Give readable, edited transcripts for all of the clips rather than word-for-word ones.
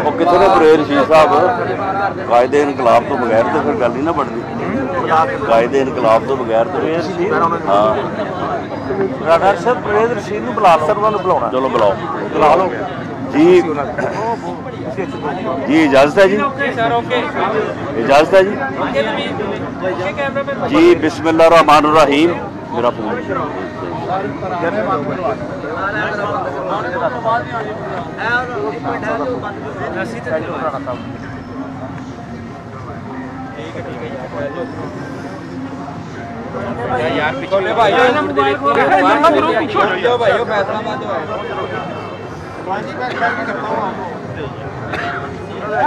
वो कितने परहेज रशीद साहब कायदे इनकलाब तो बगैर तो फिर गल नहीं ना बढ़ती। कायदे इनकलाब तो बगैर तो हाँ सर परहेज रशीद ਨੂੰ ਬੁਲਾ ਸਰ ਉਹਨਾਂ ਨੂੰ ਬੁਲਾਉਣਾ। चलो बुलाओ ਬੁਲਾ ਲਓ जी जी इजाज़त है जी इजाज़त है जी बिस्मिल्लाहिर्रहमानिर्रहीम मेरा फोन यार पिछले भाई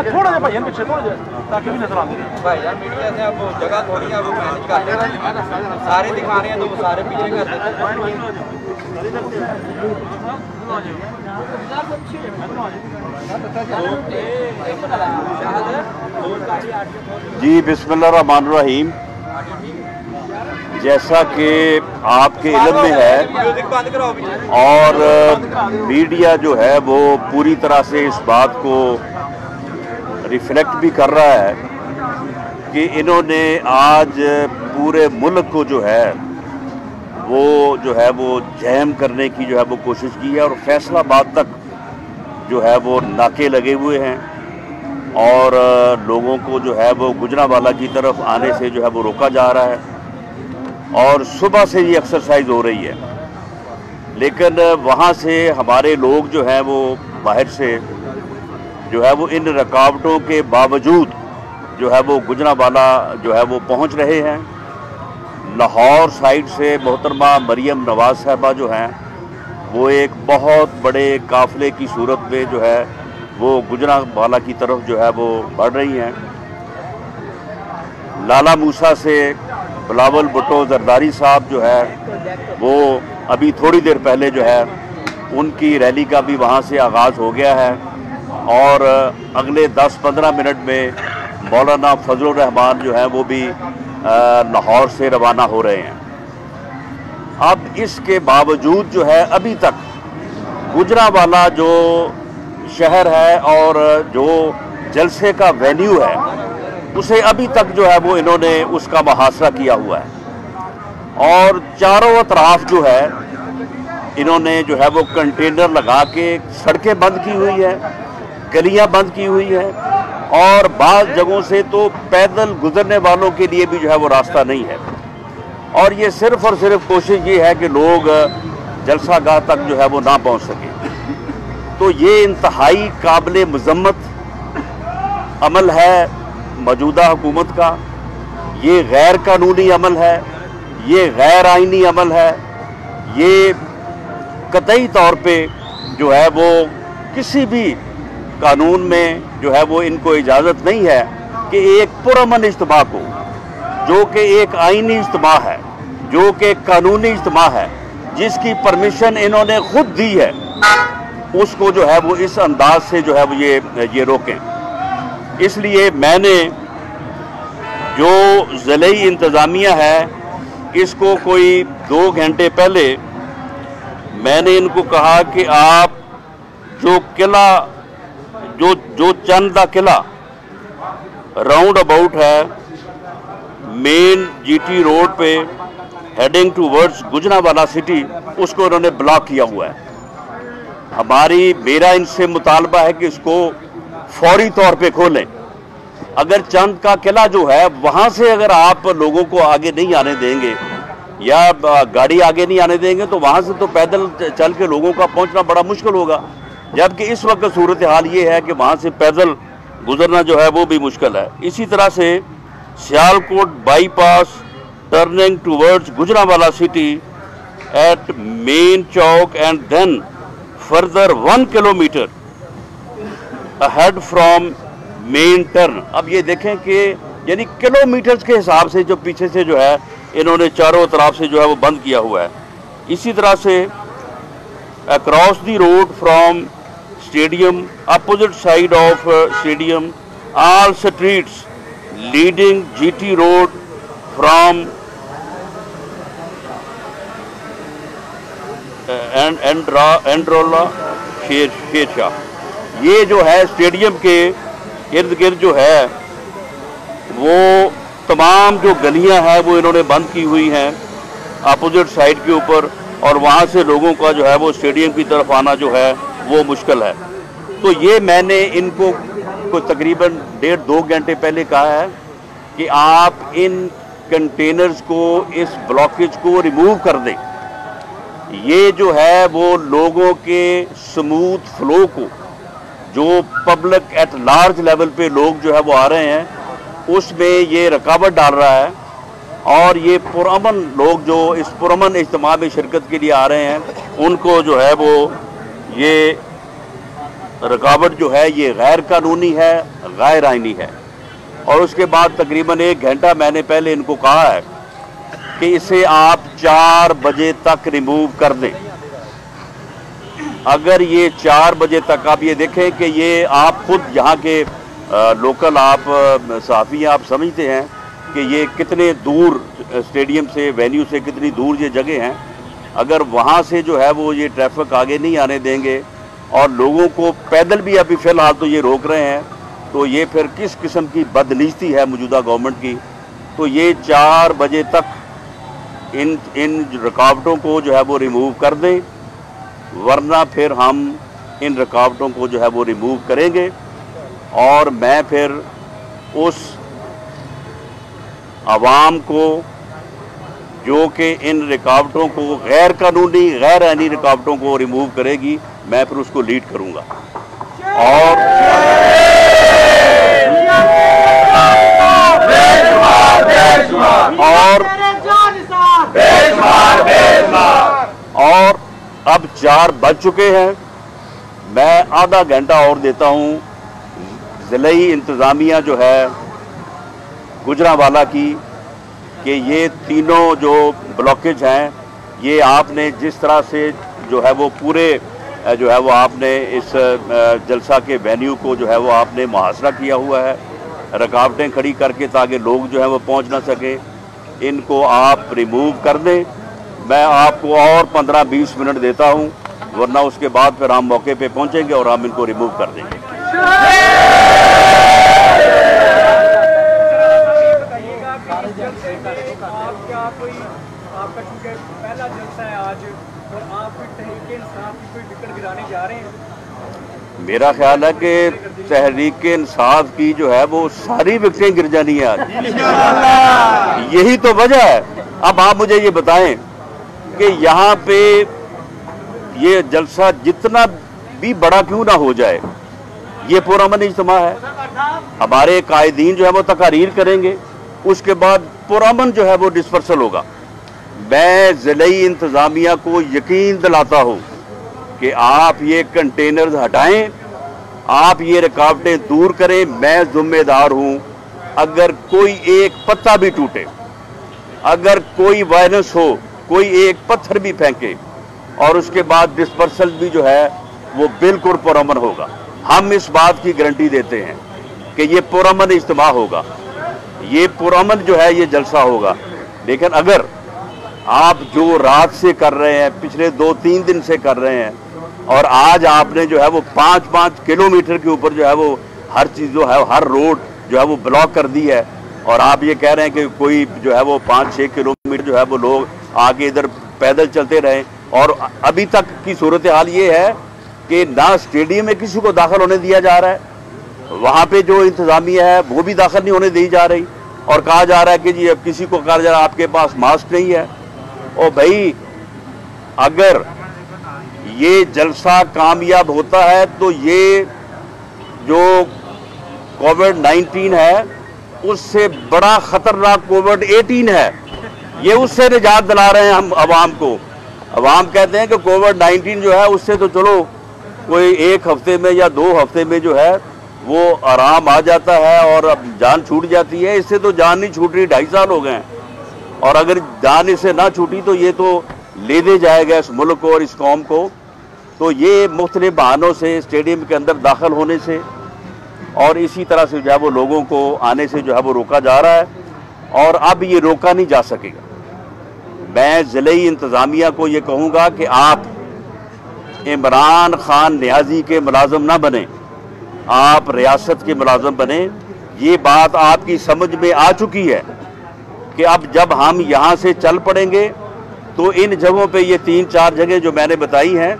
थोड़ा जा भाई पीछे थोड़ा जा ताकि भी नजर आती रहे भाई यार मीडिया से अब जगह थोड़ी है वो मैनेज कर रहे हैं सारे दिखा रहे हैं तो वो सारे पीछे कर देते हैं। जी बिस्मिल्लाहिर्रहमानिर्रहीम जैसा कि आपके इल्म में है और मीडिया जो है वो पूरी तरह से इस बात को रिफ्लेक्ट भी कर रहा है कि इन्होंने आज पूरे मुल्क को जो है वो जैम करने की जो है वो कोशिश की है और फैसलाबाद तक जो है वो नाके लगे हुए हैं और लोगों को जो है वो गुजरांवाला की तरफ आने से जो है वो रोका जा रहा है और सुबह से ये एक्सरसाइज हो रही है। लेकिन वहाँ से हमारे लोग जो हैं वो बाहर से जो है वो इन रुकावटों के बावजूद जो है वो गुजरांवाला जो है वो पहुँच रहे हैं। लाहौर साइड से मोहतरमा मरियम नवाज साहबा जो हैं वो एक बहुत बड़े काफ़िले की सूरत में जो है वो गुजरांवाला की तरफ जो है वो बढ़ रही हैं। लाला मूसा से बिलावल भुट्टो जरदारी साहब जो है वो अभी थोड़ी देर पहले जो है उनकी रैली का भी वहाँ से आगाज़ हो गया है और अगले 10-15 मिनट में मौलाना फजलुर रहमान जो है वो भी लाहौर से रवाना हो रहे हैं। अब इसके बावजूद जो है अभी तक गुजरांवाला जो शहर है और जो जलसे का वेन्यू है उसे अभी तक जो है वो इन्होंने उसका मुहासरा किया हुआ है और चारों तरफ जो है इन्होंने जो है वो कंटेनर लगा के सड़कें बंद की हुई है, गलियां बंद की हुई है और बाज़ जगहों से तो पैदल गुजरने वालों के लिए भी जो है वो रास्ता नहीं है। और ये सिर्फ और सिर्फ कोशिश ये है कि लोग जलसागाह तक जो है वो ना पहुंच सके। तो ये इंतहाई काबिल मज़म्मत अमल है मौजूदा हुकूमत का, ये गैर कानूनी अमल है, ये गैर आइनी अमल है, ये कतई तौर पे जो है वो किसी भी कानून में जो है वो इनको इजाज़त नहीं है कि एक पुरअमन इज्तिमा को जो कि एक आइनी इज्तिमा है, जो कि कानूनी इज्तिमा है, जिसकी परमिशन इन्होंने खुद दी है, उसको जो है वो इस अंदाज से जो है वो ये रोकें। इसलिए मैंने जो ज़िले इंतज़ामिया है इसको कोई 2 घंटे पहले मैंने इनको कहा कि आप जो किला जो चंद दा किला राउंड अबाउट है मेन जीटी रोड पे हेडिंग टूवर्ड्स गुजरांवाला सिटी, उसको उन्होंने ब्लॉक किया हुआ है। मेरा इनसे मुतालबा है कि इसको फौरी तौर पे खोलें। अगर चंद का किला जो है वहाँ से अगर आप लोगों को आगे नहीं आने देंगे या गाड़ी आगे नहीं आने देंगे तो वहाँ से तो पैदल चल के लोगों का पहुँचना बड़ा मुश्किल होगा, जबकि इस वक्त सूरत हाल ये है कि वहाँ से पैदल गुजरना जो है वो भी मुश्किल है। इसी तरह से Sialkot bypass turning towards Gujranwala city at main chowk and then further 1 kilometre ahead from main turn. अब ये देखें कि यानी किलोमीटर्स के हिसाब से जो पीछे से जो है इन्होंने चारों तरफ से जो है वो बंद किया हुआ है। इसी तरह से across the road from stadium opposite side of stadium all streets leading GT road from Androla Shershah. ये जो है स्टेडियम के इर्द गिर्द जो है वो तमाम जो गलियां हैं वो इन्होंने बंद की हुई हैं अपोजिट साइड के ऊपर, और वहाँ से लोगों का जो है वो स्टेडियम की तरफ आना जो है वो मुश्किल है। तो ये मैंने इनको को तकरीबन 1.5-2 घंटे पहले कहा है कि आप इन कंटेनर्स को, इस ब्लॉकेज को रिमूव कर दें। ये जो है वो लोगों के स्मूथ फ्लो को, जो पब्लिक एट लार्ज लेवल पे लोग जो है वो आ रहे हैं, उसमें ये रुकावट डाल रहा है। और ये पुरअमन लोग जो इस पुरअमन इज्तिमा में शिरकत के लिए आ रहे हैं, उनको जो है वो ये रुकावट जो है ये गैर कानूनी है, गैर आइनी है। और उसके बाद तकरीबन 1 घंटा मैंने पहले इनको कहा है कि इसे आप 4 बजे तक रिमूव कर दें। अगर ये 4 बजे तक, आप ये देखें कि ये आप खुद यहाँ के लोकल आप सहाफ़ी आप समझते हैं कि ये कितने दूर स्टेडियम से, वेन्यू से कितनी दूर ये जगह हैं। अगर वहाँ से जो है वो ये ट्रैफिक आगे नहीं आने देंगे और लोगों को पैदल भी अभी फ़िलहाल तो ये रोक रहे हैं, तो ये फिर किस किस्म की बदनीयती है मौजूदा गवर्नमेंट की। तो ये 4 बजे तक इन रुकावटों को जो है वो रिमूव कर दें, वरना फिर हम इन रुकावटों को जो है वो रिमूव करेंगे। और मैं फिर उस आवाम को जो कि इन रुकावटों को, गैर कानूनी गैर आइनी रुकावटों को रिमूव करेगी, मैं फिर उसको लीड करूंगा। और अब 4 बज चुके हैं, मैं आधा घंटा और देता हूं ज़िलाई इंतज़ामिया जो है गुजरांवाला की, कि ये तीनों जो ब्लॉकेज हैं, ये आपने जिस तरह से जो है वो पूरे जो है वो आपने इस जलसा के वेन्यू को जो है वो आपने मुहासरा किया हुआ है, रुकावटें खड़ी करके, ताकि लोग जो है वो पहुंच ना सके, इनको आप रिमूव कर दें। मैं आपको और 15-20 मिनट देता हूं, वरना उसके बाद फिर हम मौके पे पहुंचेंगे और हम इनको रिमूव कर देंगे। आपका चूंकि पहला जलसा है आज और आप तहरीक इंसाफ की कोई विकेट गिराने जा रहे हैं? मेरा ख्याल है कि तहरीक इंसाफ की जो है वो सारी विकेटें गिर जानी है आज। यही तो वजह है। अब आप मुझे ये बताएं कि यहाँ पे ये जलसा जितना भी बड़ा क्यों ना हो जाए, ये पुरअमन इज्तिमा है। हमारे कायदीन जो है वो तकारीर करेंगे, उसके बाद पुरअमन जो है वो डिस्पर्सल होगा। मैं ज़िलाई इंतज़ामिया को यकीन दिलाता हूँ कि आप ये कंटेनर्स हटाएं, आप ये रुकावटें दूर करें। मैं जिम्मेदार हूँ, अगर कोई एक पत्ता भी टूटे, अगर कोई वायरस हो, कोई एक पत्थर भी फेंके, और उसके बाद डिस्पर्सल भी जो है वो बिल्कुल पुरअमन होगा। हम इस बात की गारंटी देते हैं कि ये पुरअमन इज्तिमा होगा, ये पुरअमन जो है ये जलसा होगा। लेकिन अगर आप जो रात से कर रहे हैं, पिछले 2-3 दिन से कर रहे हैं, और आज आपने जो है वो 5-5 किलोमीटर के ऊपर जो है वो हर चीज़ जो है, हर रोड जो है वो ब्लॉक कर दी है, और आप ये कह रहे हैं कि कोई जो है वो 5-6 किलोमीटर जो है वो लोग आगे इधर पैदल चलते रहें। और अभी तक की सूरत हाल ये है कि ना स्टेडियम में किसी को दाखिल होने दिया जा रहा है, वहाँ पे जो इंतज़ामिया है वो भी दाखिल नहीं होने दी जा रही, और कहा जा रहा है कि जी अब किसी को कहा जा रहा है आपके पास मास्क नहीं है। और भाई, अगर ये जलसा कामयाब होता है तो ये जो कोविड-19 है उससे बड़ा खतरनाक कोविड-18 है, ये उससे निजात दिला रहे हैं हम अवाम को। अवाम कहते हैं कि कोविड-19 जो है उससे तो चलो कोई 1 हफ्ते में या 2 हफ्ते में जो है वो आराम आ जाता है और अब जान छूट जाती है। इससे तो जान नहीं छूट रही, 2.5 साल हो गए हैं, और अगर जान इससे ना छूटी तो ये तो ले दे जाएगा इस मुल्क को और इस कौम को। तो ये मुख्तलिफ बहानों से स्टेडियम के अंदर दाखिल होने से और इसी तरह से जो है वो लोगों को आने से जो है वो रोका जा रहा है, और अब ये रोका नहीं जा सकेगा। मैं ज़िलाई इंतज़ामिया को ये कहूँगा कि आप इमरान खान न्याजी के मुलाजम ना बने, आप रियासत के मुलाजम बने। ये बात आपकी समझ में आ चुकी है कि अब जब हम यहाँ से चल पड़ेंगे तो इन जगहों पे, ये 3-4 जगह जो मैंने बताई हैं,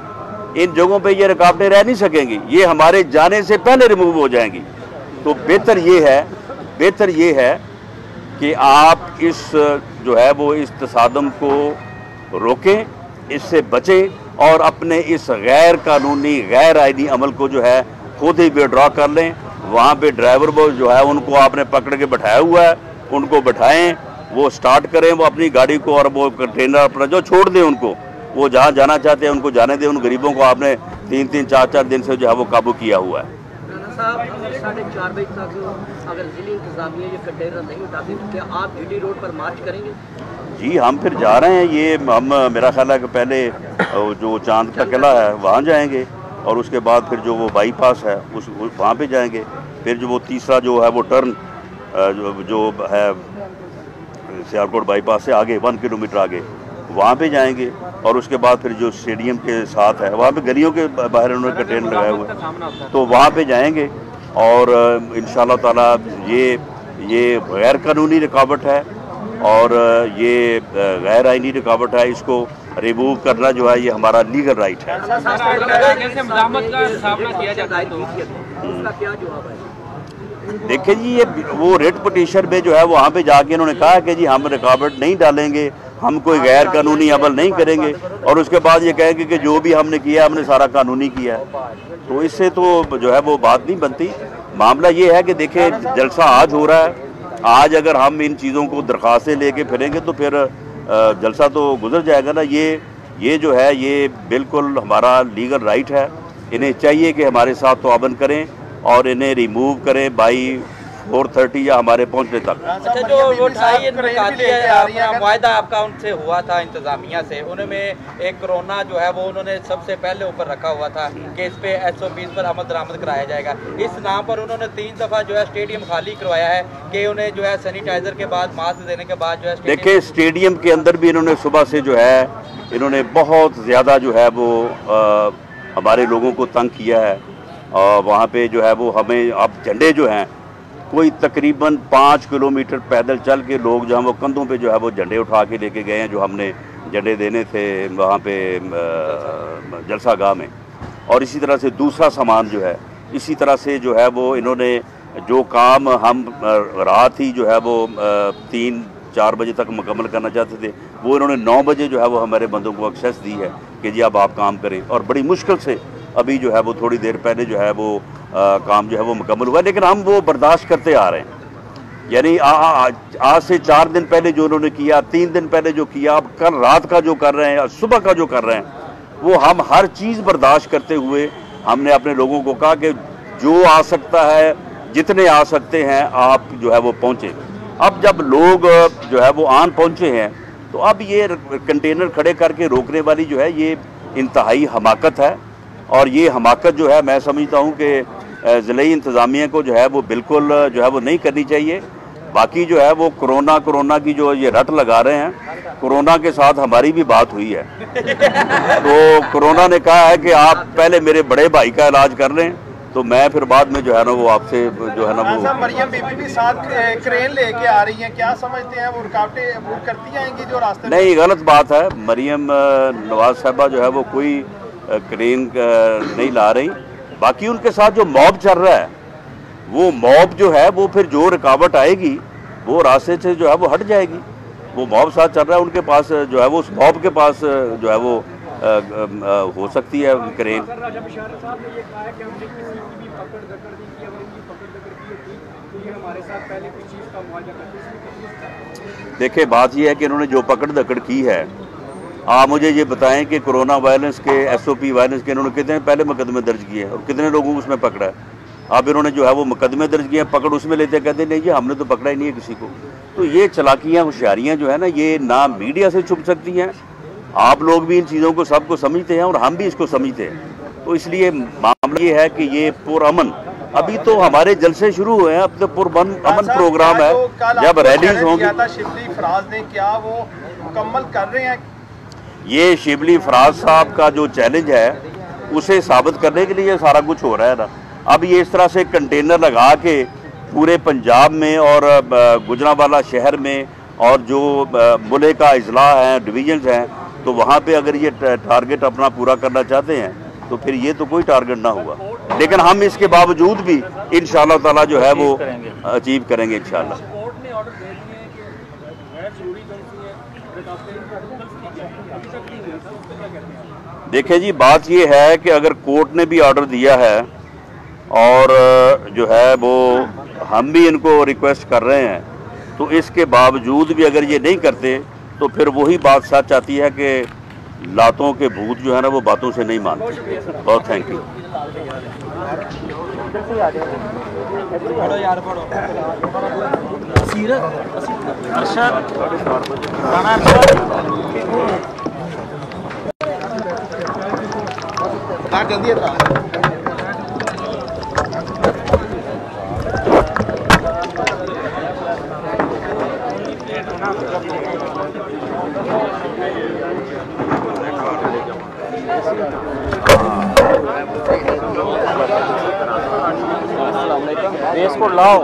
इन जगहों पे ये रुकावटें रह नहीं सकेंगी, ये हमारे जाने से पहले रिमूव हो जाएंगी। तो बेहतर ये है कि आप इस जो है वो इस तसादम को रोकें, इससे बचें और अपने इस गैर कानूनी गैर आईनी अमल को जो है खुद ही विड्रॉ कर लें। वहाँ पे ड्राइवर वो जो है उनको आपने पकड़ के बैठाया हुआ है, उनको बैठाएं, वो स्टार्ट करें वो अपनी गाड़ी को, और वो कंटेनर अपना जो छोड़ दें उनको, वो जहाँ जाना चाहते हैं उनको जाने दें। उन गरीबों को आपने 3-3, 4-4 दिन से जो है वो काबू किया हुआ है। साहब 4:30 बजे तक अगर जिले इंतजामिया ये कंटेनर नहीं उठाते तो क्या आप जीडी रोड पर मार्च करेंगे? जी हम फिर जा रहे हैं, ये हम मेरा ख्याल है कि पहले जो चांद का किला है वहाँ जाएंगे और उसके बाद फिर जो वो बाईपास है उस वहाँ पे जाएंगे। फिर जो वो तीसरा जो है वो टर्न जो है सियालकोट बाईपास से आगे 1 किलोमीटर आगे वहाँ पे जाएंगे और उसके बाद फिर जो स्टेडियम के साथ है वहाँ पे गलियों के बाहर उन्होंने कंटेनर लगाए हुए हैं तो वहाँ पे जाएंगे। और इंशाल्लाह ताला ये गैर कानूनी रुकावट है और ये गैर आईनी रुकावट है, इसको रिमूव करना जो है ये हमारा लीगल राइट है। देखिए जी, ये वो रेट पटिशन में जो है वहाँ पे जाके इन्होंने कहा कि जी हम रुकावट नहीं डालेंगे, हम कोई गैर कानूनी अमल नहीं करेंगे, और उसके बाद ये कहेंगे कि जो भी हमने किया हमने सारा कानूनी किया है। तो इससे तो जो है वो बात नहीं बनती। मामला ये है कि देखिए जलसा आज हो रहा है, आज अगर हम इन चीज़ों को दरख्वास्तें लेके फिरेंगे तो फिर जलसा तो गुजर जाएगा ना। ये जो है ये बिल्कुल हमारा लीगल राइट है। इन्हें चाहिए कि हमारे साथ तआवुन करें और इन्हें रिमूव करें बाई 4:30 या हमारे पहुंचने तक। अच्छा, जो वो वायदा आपका उनसे हुआ था इंतजामिया से, उनमें एक कोरोना जो है वो उन्होंने सबसे पहले ऊपर रखा हुआ था कि इस पे SOPs पर अमल दरामद कराया जाएगा। इस नाम पर उन्होंने 3 दफ़ा जो है स्टेडियम खाली करवाया है कि उन्हें जो है सैनिटाइजर के बाद मास्क देने के बाद जो है देखिए स्टेडियम के अंदर भी इन्होंने सुबह से जो है इन्होंने बहुत ज़्यादा जो है वो हमारे लोगों को तंग किया है। और वहाँ पे जो है वो हमें अब झंडे जो हैं कोई तकरीबन 5 किलोमीटर पैदल चल के लोग जो हैं वो कंधों पे जो है वो झंडे उठा के लेके गए हैं जो हमने झंडे देने थे वहाँ पे जलसा गाह में। और इसी तरह से दूसरा सामान जो है इसी तरह से जो है वो इन्होंने जो काम हम रात ही जो है वो 3-4 बजे तक मुकम्मल करना चाहते थे वो इन्होंने 9 बजे जो है वो हमारे बंदों को एक्सेस दी है कि जी अब आप काम करें। और बड़ी मुश्किल से अभी जो है वो थोड़ी देर पहले जो है वो काम जो है वो मुकम्मल हुआ, लेकिन हम वो बर्दाश्त करते आ रहे हैं। यानी आज से 4 दिन पहले जो उन्होंने किया, 3 दिन पहले जो किया, अब कल रात का जो कर रहे हैं, सुबह का जो कर रहे हैं, वो हम हर चीज़ बर्दाश्त करते हुए हमने अपने लोगों को कहा कि जो आ सकता है, जितने आ सकते हैं आप जो है वो पहुँचे। अब जब लोग जो है वो आन पहुँचे हैं तो अब ये कंटेनर खड़े करके रोकने वाली जो है ये इंतहाई हमाकत है। और ये हमाकत जो है मैं समझता हूँ कि ज़िले इंतज़ामिया को जो है वो बिल्कुल जो है वो नहीं करनी चाहिए। बाकी जो है वो कोरोना की जो ये रट लगा रहे हैं, कोरोना के साथ हमारी भी बात हुई है तो कोरोना ने कहा है कि आप पहले मेरे बड़े भाई का इलाज कर लें तो मैं फिर बाद में जो है ना वो आपसे जो है ना वो। मरियम बीबी भी साथ क्रेन लेके आ रही हैं, क्या समझते हैं वो रुकावटें वो करती आएंगी जो रास्ते? नहीं, गलत बात है। मरियम नवाज साहबा जो है वो कोई क्रेन नहीं ला रही। बाकी उनके साथ जो मॉब चल रहा है वो मॉब जो है वो फिर जो रुकावट आएगी वो रास्ते से जो है वो हट जाएगी। वो मॉब साथ चल रहा है, उनके पास जो है वो उस मॉब के पास जो है वो हो सकती है क्रेन। देखिए बात यह है कि इन्होंने जो पकड़ दकड़ की है, आप मुझे ये बताएं कि कोरोना वायलेंस के SOP वायलेंस के इन्होंने कितने पहले मुकदमे दर्ज किए हैं और कितने लोगों को उसमें पकड़ा है। अब इन्होंने जो है वो मुकदमे दर्ज किए हैं, पकड़ उसमें लेते कहते नहीं जी हमने तो पकड़ा ही नहीं है किसी को। तो ये चालाकियाँ होशियारियाँ जो है ना ये ना मीडिया से छुप सकती हैं, आप लोग भी इन चीज़ों को सबको समझते हैं और हम भी इसको समझते हैं। तो इसलिए मामला ये है कि ये पुरअमन, अभी तो हमारे जलसे शुरू हुए हैं, अब तो पुरअमन प्रोग्राम है। जब रैलीज होंगी शिबली फराज ने क्या वो मुकम्मल कर रहे हैं? ये शिबली फराज साहब का जो चैलेंज है उसे साबित करने के लिए सारा कुछ हो रहा है ना। अब ये इस तरह से कंटेनर लगा के पूरे पंजाब में और गुजरांवाला शहर में और जो मुल्क का अजला हैं, डिवीजन्स हैं, तो वहाँ पे अगर ये टारगेट अपना पूरा करना चाहते हैं तो फिर ये तो कोई टारगेट ना हुआ, लेकिन हम इसके बावजूद भी इंशाअल्लाह ताला जो है वो अचीव करेंगे इंशाअल्लाह। कोर्ट ने ऑर्डर दे दिए हैं कि गैर जरूरी एजेंसी है। देखें जी, बात ये है कि अगर कोर्ट ने भी ऑर्डर दिया है और जो है वो हम भी इनको रिक्वेस्ट कर रहे हैं, तो इसके बावजूद भी अगर ये नहीं करते तो फिर वही बात सच आती है कि लातों के भूत जो है ना वो बातों से नहीं मानते। बहुत थैंक यू। जल्दी बेस को लाओ।